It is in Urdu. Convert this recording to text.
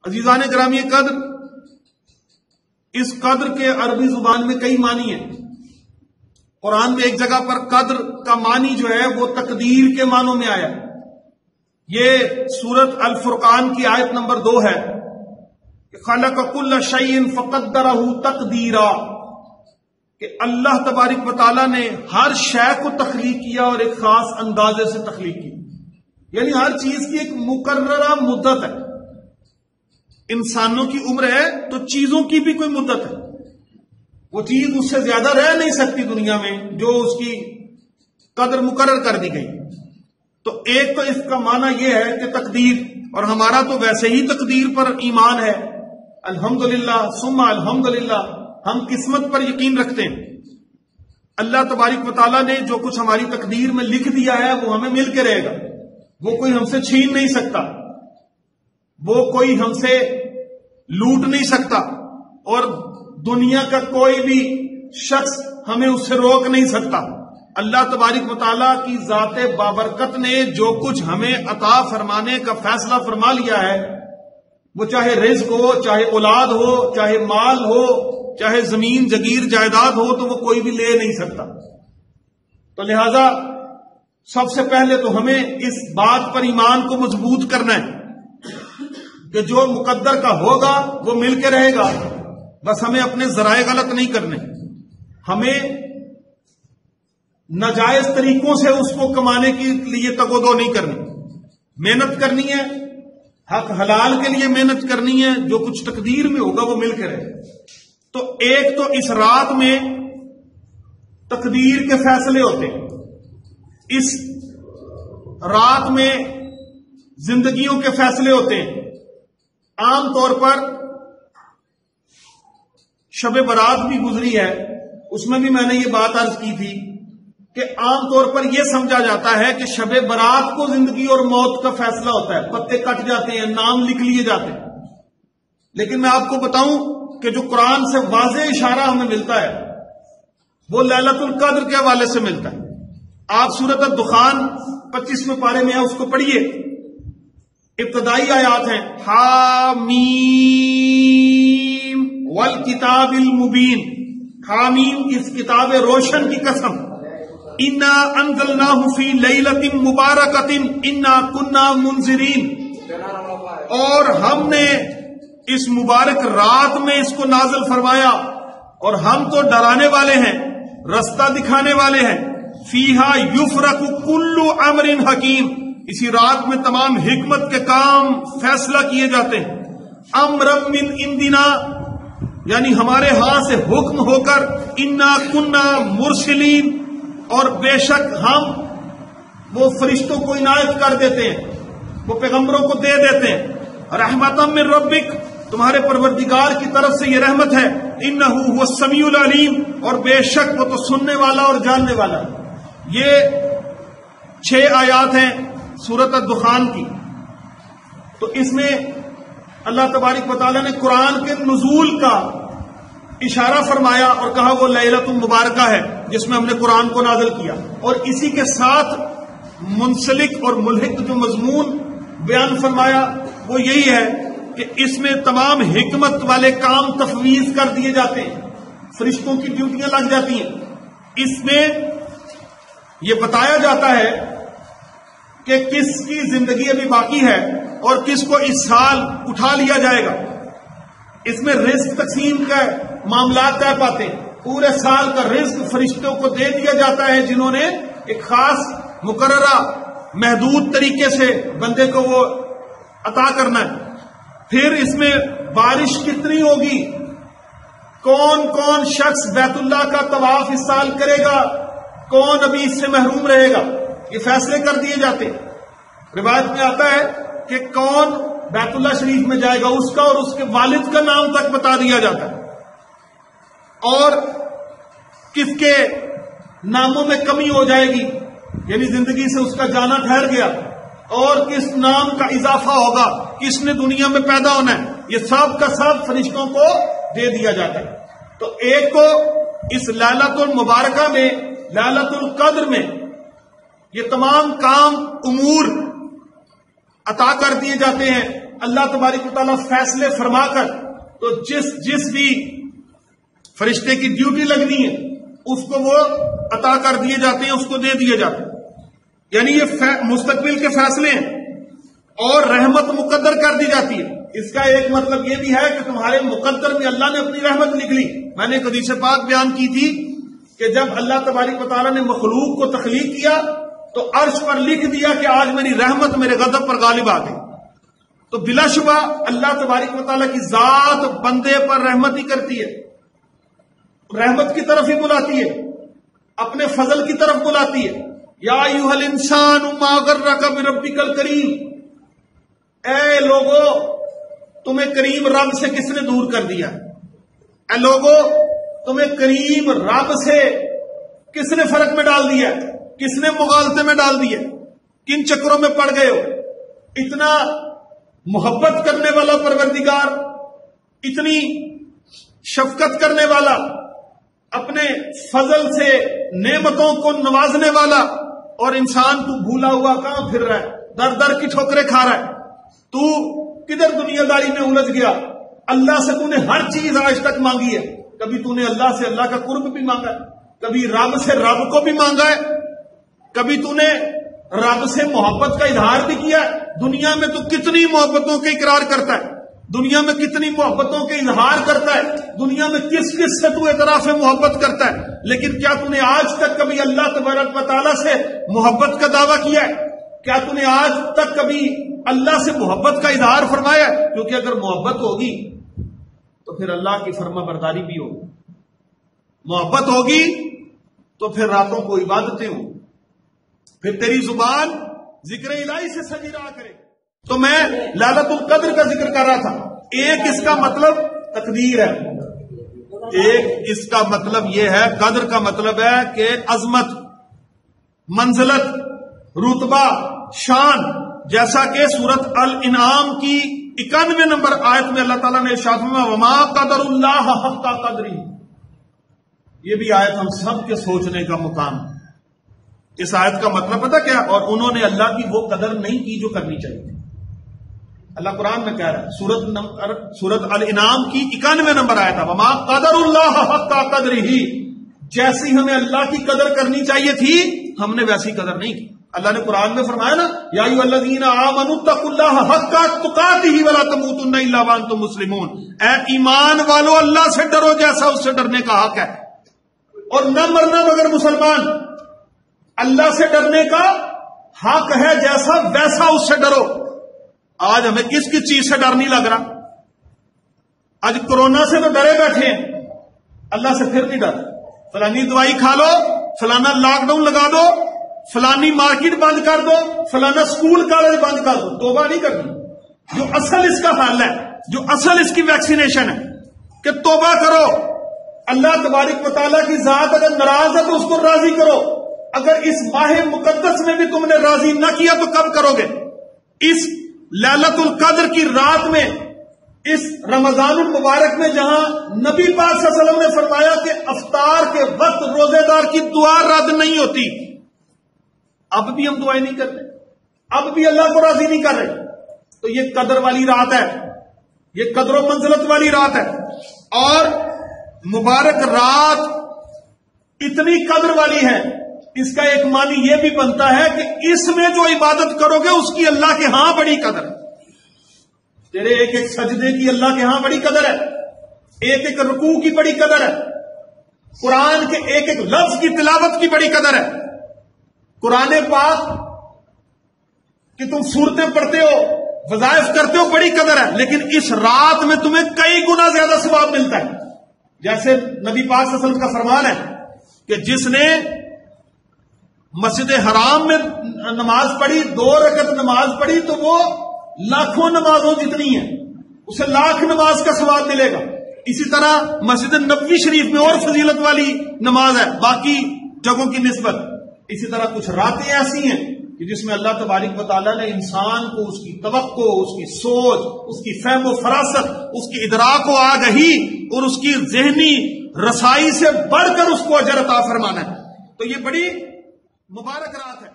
عزیزان گرامی قدر، اس قدر کے عربی زبان میں کئی معنی ہیں۔ قرآن میں ایک جگہ پر قدر کا معنی جو ہے وہ تقدیر کے معنوں میں آیا۔ یہ سورت الفرقان کی آیت نمبر 2 ہے کہ خلق کل شیء فقدرہ تقدیرا، کہ اللہ تبارک و تعالیٰ نے ہر شے کو تخلیق کیا اور ایک خاص اندازے سے تخلیق کی، یعنی ہر چیز کی ایک مقررہ مدت ہے۔ انسانوں کی عمر ہے تو چیزوں کی بھی کوئی مدت ہے، وہ چیز اس سے زیادہ رہ نہیں سکتی دنیا میں جو اس کی قدر مقرر کر دی گئی۔ تو ایک تو اس کا معنی یہ ہے کہ تقدیر، اور ہمارا تو ویسے ہی تقدیر پر ایمان ہے، الحمدللہ ثم الحمدللہ، ہم قسمت پر یقین رکھتے ہیں۔ اللہ تبارک و تعالیٰ نے جو کچھ ہماری تقدیر میں لکھ دیا ہے وہ ہمیں مل کے رہے گا، وہ کوئی ہم سے چھین نہیں سکتا، وہ کوئی ہم سے لوٹ نہیں سکتا، اور دنیا کا کوئی بھی شخص ہمیں اس سے روک نہیں سکتا۔ اللہ تبارک و تعالیٰ کی ذات بابرکت نے جو کچھ ہمیں عطا فرمانے کا فیصلہ فرما لیا ہے، وہ چاہے رزق ہو، چاہے اولاد ہو، چاہے مال ہو، چاہے زمین جگیر جائیداد ہو، تو وہ کوئی بھی لے نہیں سکتا۔ تو لہذا سب سے پہلے تو ہمیں اس بات پر ایمان کو مضبوط کرنا ہے کہ جو مقدر کا ہوگا وہ مل کے رہے گا، بس ہمیں اپنے ذرائع غلط نہیں کرنے، ہمیں ناجائز طریقوں سے اس کو کمانے کے لیے تگ و دو نہیں کرنی، محنت کرنی ہے، حق حلال کے لیے محنت کرنی ہے، جو کچھ تقدیر میں ہوگا وہ مل کے رہے۔ تو ایک تو اس رات میں تقدیر کے فیصلے ہوتے ہیں، اس رات میں زندگیوں کے فیصلے ہوتے ہیں۔ عام طور پر شب برات بھی گزری ہے، اس میں بھی میں نے یہ بات عرض کی تھی کہ عام طور پر یہ سمجھا جاتا ہے کہ شب برات کو زندگی اور موت کا فیصلہ ہوتا ہے، پتے کٹ جاتے ہیں، نام لکھ لیے جاتے ہیں۔ لیکن میں آپ کو بتاؤں کہ جو قرآن سے واضح اشارہ ہمیں ملتا ہے وہ لیلۃ القدر کے حوالے سے ملتا ہے۔ آپ سورۃ الدخان 25ویں پارے میں ہے، اس کو پڑھیے۔ ابتدائی آیات ہیں حامیم والکتاب المبین، حامیم اس کتاب روشن کی قسم، انا انزلناہ فی لیلۃ مبارکۃ انا کنا منذرین، اور ہم نے اس مبارک رات میں اس کو نازل فرمایا اور ہم تو ڈرانے والے ہیں، رستہ دکھانے والے ہیں۔ فیہا یفرق کل امر حکیم، اسی رات میں تمام حکمت کے کام فیصلہ کیے جاتے ہیں۔ امرا من عندنا، یعنی ہمارے ہاں سے حکم ہو کر، انا کنا مرسلین، اور بے شک ہم وہ فرشتوں کو عنایت کر دیتے ہیں، وہ پیغمبروں کو دے دیتے ہیں۔ رحمتا من ربک، تمہارے پروردگار کی طرف سے یہ رحمت ہے، انہ هو السمیع العلیم، اور بے شک وہ تو سننے والا اور جاننے والا ہے۔ یہ 6 آیات ہیں سورۃ الدخان کی۔ تو اس میں اللہ تبارک و تعالیٰ نے قرآن کے نزول کا اشارہ فرمایا اور کہا وہ لیلۃ مبارکہ ہے جس میں ہم نے قرآن کو نازل کیا، اور اسی کے ساتھ منسلک اور ملحق جو مضمون بیان فرمایا وہ یہی ہے کہ اس میں تمام حکمت والے کام تفویض کر دیے جاتے ہیں، فرشتوں کی ڈیوٹیاں لگ جاتی ہیں۔ اس میں یہ بتایا جاتا ہے کہ کس کی زندگی ابھی باقی ہے اور کس کو اس سال اٹھا لیا جائے گا۔ اس میں رزق تقسیم کا معاملات طے پاتے ہیں، پورے سال کا رزق فرشتوں کو دے دیا جاتا ہے جنہوں نے ایک خاص مقررہ محدود طریقے سے بندے کو وہ عطا کرنا ہے۔ پھر اس میں بارش کتنی ہوگی، کون کون شخص بیت اللہ کا طواف اس سال کرے گا، کون ابھی اس سے محروم رہے گا، یہ فیصلے کر دیے جاتے ہیں۔ روایت میں آتا ہے کہ کون بیت اللہ شریف میں جائے گا، اس کا اور اس کے والد کا نام تک بتا دیا جاتا ہے، اور کس کے ناموں میں کمی ہو جائے گی، یعنی زندگی سے اس کا جانا ٹھہر گیا، اور کس نام کا اضافہ ہوگا، کس نے دنیا میں پیدا ہونا ہے، یہ سب کا سب فرشتوں کو دے دیا جاتا ہے۔ تو ایک کو اس لیلۃ المبارکہ میں، لیلۃ القدر میں، یہ تمام کام امور عطا کر دیے جاتے ہیں اللہ تبارک و تعالیٰ فیصلے فرما کر تو جس بھی فرشتے کی ڈیوٹی لگنی ہے اس کو وہ عطا کر دیے جاتے ہیں، اس کو دے دیے جاتے ہیں. یعنی یہ مستقبل کے فیصلے ہیں اور رحمت مقدر کر دی جاتی ہے. اس کا ایک مطلب یہ بھی ہے کہ تمہارے مقدر میں اللہ نے اپنی رحمت لکھ لی. میں نے ایک حدیث پاک بیان کی تھی کہ جب اللہ تبارک و تعالیٰ نے مخلوق کو تخلیق کیا تو عرش پر لکھ دیا کہ آج میری رحمت میرے غضب پر غالب آ گئی. تو بلا شبہ اللہ تبارک و تعالیٰ کی ذات بندے پر رحمت ہی کرتی ہے، رحمت کی طرف ہی بلاتی ہے، اپنے فضل کی طرف بلاتی ہے. یا ایھا الانسان ما غرک بربک الکریم، اے لوگو تمہیں کریم رب سے کس نے دور کر دیا؟ اے لوگو تمہیں کریم رب سے کس نے فرق میں ڈال دیا؟ کس نے مغالطے میں ڈال دیا؟ کن چکروں میں پڑ گئے ہو؟ اتنا محبت کرنے والا پروردگار، اتنی شفقت کرنے والا، اپنے فضل سے نعمتوں کو نوازنے والا، اور انسان تو بھولا ہوا کہاں پھر رہا ہے، در در کی ٹھوکریں کھا رہا ہے. تو کدھر دنیا داری میں الجھ گیا؟ اللہ سے تو نے ہر چیز آج تک مانگی ہے. کبھی تو نے اللہ سے اللہ کا قرب بھی مانگا ہے، کبھی رب سے رب کو بھی مانگا ہے، کبھی تو نے رب سے محبت کا اظہار بھی کیا ہے. دنیا میں تو کتنی محبتوں کے اقرار کرتا ہے، دنیا میں کتنی محبتوں کے اظہار کرتا ہے، دنیا میں کس کس سے تو اعتراف محبت کرتا ہے، لیکن کیا تو نے آج تک کبھی اللہ تبارک و تعالیٰ سے محبت کا دعویٰ کیا ہے؟ کیا تو نے آج تک کبھی اللہ سے محبت کا اظہار فرمایا؟ کیونکہ اگر محبت ہوگی تو پھر اللہ کی فرما برداری بھی ہوگی، محبت ہوگی تو پھر راتوں کو عبادتیں ہوں، پھر تیری زبان ذکر الہی سے سجی رہا کرے. تو میں لیلۃ القدر کا ذکر کر رہا تھا. ایک اس کا مطلب تقدیر ہے، ایک اس کا مطلب یہ ہے، قدر کا مطلب ہے کہ عظمت، منزلت، رتبہ، شان. جیسا کہ سورت الانعام کی 91 نمبر آیت میں اللہ تعالیٰ نے ارشاد فرمایا وما قدر اللہ حق قدری. یہ بھی آیت ہم سب کے سوچنے کا مقام ہے. اس آیت کا مطلب پتہ کیا؟ اور انہوں نے اللہ کی وہ قدر نہیں کی جو کرنی چاہیے. اللہ قرآن میں کہہ رہا ہے سورت الانعام کی 91 نمبر آیت ہے وما قدر اللہ حق قدرہ. جیسی ہمیں اللہ کی قدر کرنی چاہیے تھی ہم نے ویسی قدر نہیں کی. اللہ نے قرآن میں فرمایا نا یا ایھا الذین آمنوا اتقوا اللہ حق تقاتہ ولا تموتن الا وانتم مسلمون. اے ایمان والو اللہ سے ڈرو جیسا اس سے ڈرنے کا حق ہے، اور نہ مرنا مگر مسلمان. اللہ سے ڈرنے کا حق ہے جیسا ویسا اس سے ڈرو. آج ہمیں کس کس چیز سے ڈر نہیں لگ رہا؟ آج کورونا سے تو ڈرے بیٹھے ہیں، اللہ سے پھر نہیں ڈر. فلانی دوائی کھا لو، فلانا لاک ڈاؤن لگا دو، فلانی مارکیٹ بند کر دو، فلانا اسکول کالج بند کر دو. توبہ نہیں کرنی. جو اصل اس کا حل ہے، جو اصل اس کی ویکسینیشن ہے کہ توبہ کرو. اللہ تبارک و تعالیٰ کی ذات اگر ناراض ہے تو اس کو راضی کرو. اگر اس ماہ مقدس میں بھی تم نے راضی نہ کیا تو کب کرو گے؟ اس لیلۃ القدر کی رات میں، اس رمضان المبارک میں، جہاں نبی پاک صلی اللہ علیہ وسلم نے فرمایا کہ افطار کے وقت روزے دار کی دعا رد نہیں ہوتی، اب بھی ہم دعائیں نہیں کرتے، اب بھی اللہ کو راضی نہیں کر رہے. تو یہ قدر والی رات ہے، یہ قدر و منزلت والی رات ہے. اور مبارک رات اتنی قدر والی ہے، اس کا ایک معنی یہ بھی بنتا ہے کہ اس میں جو عبادت کرو گے اس کی اللہ کے ہاں بڑی قدر ہے. تیرے ایک ایک سجدے کی اللہ کے ہاں بڑی قدر ہے، ایک ایک رکوع کی بڑی قدر ہے، قرآن کے ایک ایک لفظ کی تلاوت کی بڑی قدر ہے. قرآن پاک کہ تم سورتیں پڑھتے ہو، وظائف کرتے ہو، بڑی قدر ہے. لیکن اس رات میں تمہیں کئی گنا زیادہ ثواب ملتا ہے. جیسے نبی پاک صلی اللہ علیہ وسلم کا فرمان ہے کہ جس نے مسجد حرام میں نماز پڑھی، 2 رکعت نماز پڑھی، تو وہ لاکھوں نمازوں جتنی ہے، اسے لاکھ نماز کا ثواب ملے گا. اسی طرح مسجد نبوی شریف میں اور فضیلت والی نماز ہے باقی جگہوں کی نسبت. اسی طرح کچھ راتیں ایسی ہیں کہ جس میں اللہ تبارک و تعالیٰ نے انسان کو اس کی توقع، اس کی سوچ، اس کی فہم و فراست، اس کی ادراک و آگہی اور اس کی ذہنی رسائی سے بڑھ کر اس کو اجر عطا فرمانا ہے. تو یہ بڑی مبارک رات ہے.